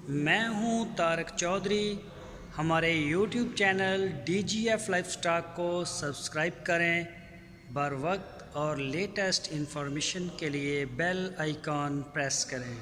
मैं हूं तारक चौधरी। हमारे YouTube चैनल DGF लाइफस्टाइल को सब्सक्राइब करें। बर वक्त और लेटेस्ट इंफॉर्मेशन के लिए बेल आइकॉन प्रेस करें।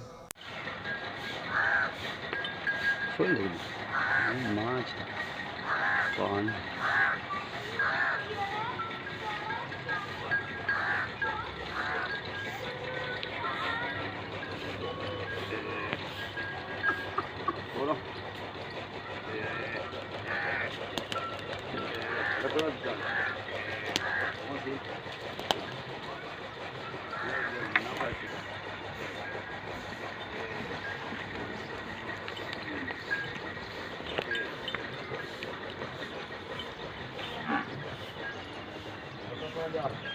Yeah.